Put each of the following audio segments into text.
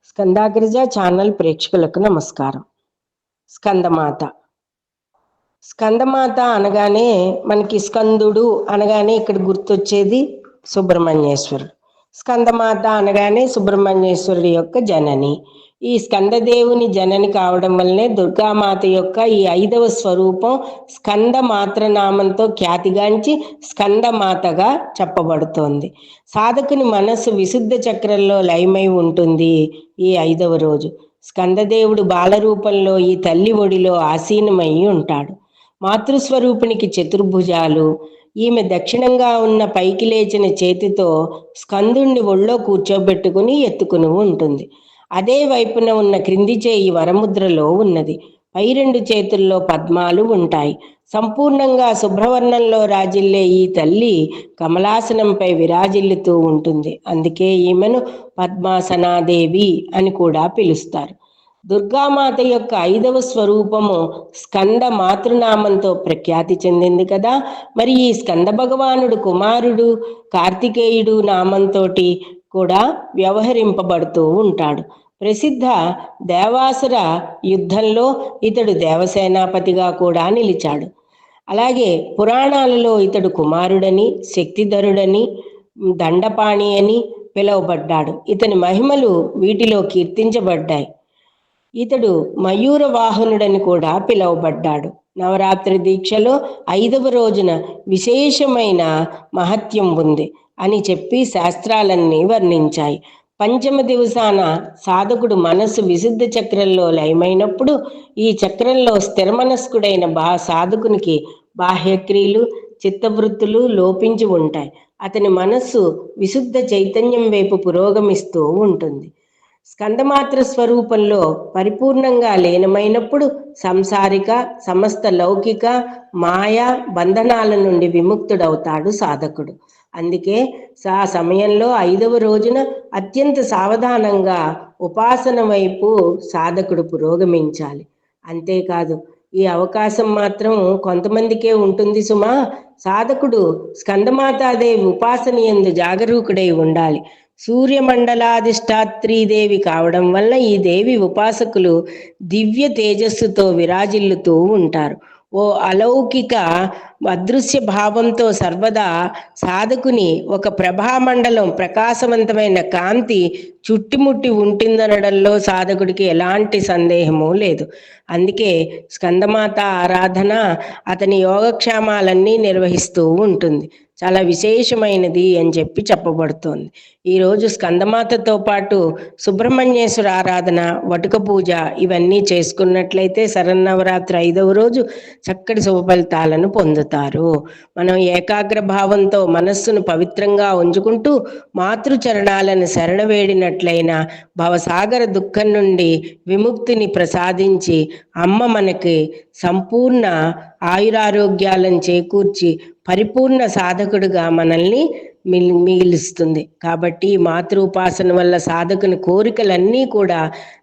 స్కందాగ్రజ channel ప్రేక్షకులకు నమస్కారం. స్కందమాత స్కందమాత అనగానే మనకి స్కందుడు అనగానే ఇక్కడ గుర్తొచ్చేది సుబ్రహ్మణ్యేశ్వరుడు. స్కందమాత అనగానే సుబ్రహ్మణ్యేశ్వరుడి యొక్క జనని. ఈ స్కందదేవుని జనని కావడం వల్లనే దుర్గామాత యొక్క ఈ 5వ స్వరూపం స్కంద మాత్రనామంతో ఖ్యాతిగాంచి స్కందమాతగా చెప్పబడుతోంది. సాధకుని మనస్సు విశుద్ధ చక్రంలో లయమై ఉంటుంది ఈ 5వ రోజు. స్కందదేవుడు బాలరూపంలో ఈ తల్లి ఒడిలో ఆసీనమై ఉంటాడు. మాతృస్వరూపిణికి చతుర్భుజాలు. ఈమె దక్షిణంగా ఉన్న పైకి లేచిన చేతితో స్కందుణ్ణి ఒళ్ళో కూర్చోబెట్టుకుని ఎత్తుకుని ఉంటుంది. అదే వైపున ఉన్న క్రింది చేయి వరముద్రలో ఉన్నది. పై 2 చేతుల్లో పద్మాలు ఉంటాయి. సంపూర్ణంగా శుభ్రవర్ణంలో రాజిల్లే ఈ తల్లి కమలాసనంపై విరాజిల్లుతూ ఉంటుంది. అందుకే ఈమెను పద్మాసనాదేవి అని కూడా పిలుస్తారు. దుర్గామాత యొక్క 5వ స్వరూపము స్కంద మాతృనామంతో ప్రఖ్యాతి చెందింది కదా. మరి ఈ స్కంద భగవానుడు కుమారుడు కార్తికేయుడు నామంతో కూడా వ్యవహరింపబడుతూ ఉంటాడు. ప్రసిద్ధ దేవాసుర యుద్ధంలో ఇతడు దేవసేనాపతిగా కూడా నిలిచాడు. అలాగే పురాణాలలో ఇతడు కుమారుడని, శక్తిధరుడని, దండపాణి అని పిలువబడ్డాడు. ఇతని మహిమలు వీటిలో కీర్తించబడ్డాయి. ఇతడు మయూర వాహనుడని కూడా పిలువబడ్డాడు. నవరాత్రి దీక్షలో 5వ రోజున విశేషమైన మహత్యం ఉంది అని చెప్పి శాస్త్రాలన్నీ వర్ణించాయి. పంచమ దివసాన సాధకుడు మనస్సు విశుద్ధ చక్రంలో లయమైనప్పుడు ఈ చక్రంలో స్థిరమనస్కుడైన సాధకునికి బాహ్యక్రియలు, చిత్తవృత్తులు లోపించి ఉంటాయి. అతని మనస్సు విశుద్ధ చైతన్యం వైపు పురోగమిస్తూ ఉంటుంది. స్కందమాత్ర స్వరూపంలో పరిపూర్ణంగా లీనమైనప్పుడు సంసారిక సమస్త లౌకిక మాయా బంధనాల నుండి విముక్తుడవుతాడు సాధకుడు. అందుకే ఆ సమయంలో 5వ రోజున అత్యంత సావధానంగా ఉపాసన వైపు సాధకుడు పురోగమించాలి. అంతేకాదు, ఈ అవకాశం మాత్రం కొంతమందికే ఉంటుంది సుమా. సాధకుడు స్కందమాతాదేవి ఉపాసన యందు జాగరూకుడై ఉండాలి. సూర్యమండలాధిష్టాత్రీదేవి కావడం వల్ల ఈ దేవి ఉపాసకులు దివ్య తేజస్సుతో విరాజిల్లుతూ ఉంటారు. ఓ అలౌకిక అదృశ్య భావంతో సర్వదా సాధకుని ఒక ప్రభామండలం, ప్రకాశవంతమైన కాంతి చుట్టుముట్టి ఉంటుందనడంలో సాధకుడికి ఎలాంటి సందేహము లేదు. అందుకే స్కందమాత ఆరాధన అతని యోగక్షేమాలన్నీ నిర్వహిస్తూ ఉంటుంది. చాలా విశేషమైనది అని చెప్పి చెప్పబడుతోంది. ఈరోజు స్కందమాతతో పాటు సుబ్రహ్మణ్యేశ్వర ఆరాధన, వటుక పూజ ఇవన్నీ చేసుకున్నట్లయితే శరన్నవరాత్రి 5వ రోజు చక్కటి శుభ ఫలితాలను పొందుతారు. మనం ఏకాగ్ర భావంతో మనస్సును పవిత్రంగా ఉంచుకుంటూ మాతృచరణాలను శరణవేడినట్లయినా భవసాగర దుఃఖం నుండి విముక్తిని ప్రసాదించి అమ్మ మనకి సంపూర్ణ ఆయురారోగ్యాలను చేకూర్చి పరిపూర్ణ సాధకుడుగా మనల్ని మిగిలిస్తుంది. కాబట్టి మాతృ ఉపాసన వల్ల సాధకుని కోరికలన్నీ కూడా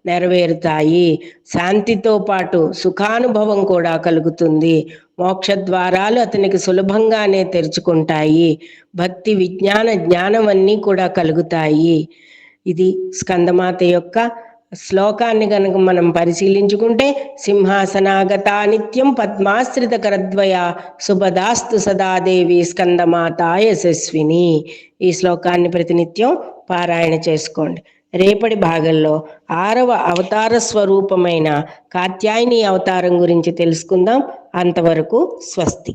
నెరవేరుతాయి. శాంతితో పాటు సుఖానుభవం కూడా కలుగుతుంది. మోక్ష ద్వారాలు అతనికి సులభంగానే తెరుచుకుంటాయి. భక్తి, విజ్ఞాన, జ్ఞానం అన్నీ కూడా కలుగుతాయి. ఇది స్కందమాత యొక్క శ్లోకాన్ని కనుక మనం పరిశీలించుకుంటే, సింహాసనాగతా నిత్యం పద్మాశ్రిత కరద్వయ శుభదాస్తు సదాదేవి స్కందమాత యశస్విని. ఈ శ్లోకాన్ని ప్రతినిత్యం పారాయణ చేసుకోండి. రేపటి భాగంలో 6వ అవతార స్వరూపమైన కాత్యాయని అవతారం గురించి తెలుసుకుందాం. అంతవరకు స్వస్తి.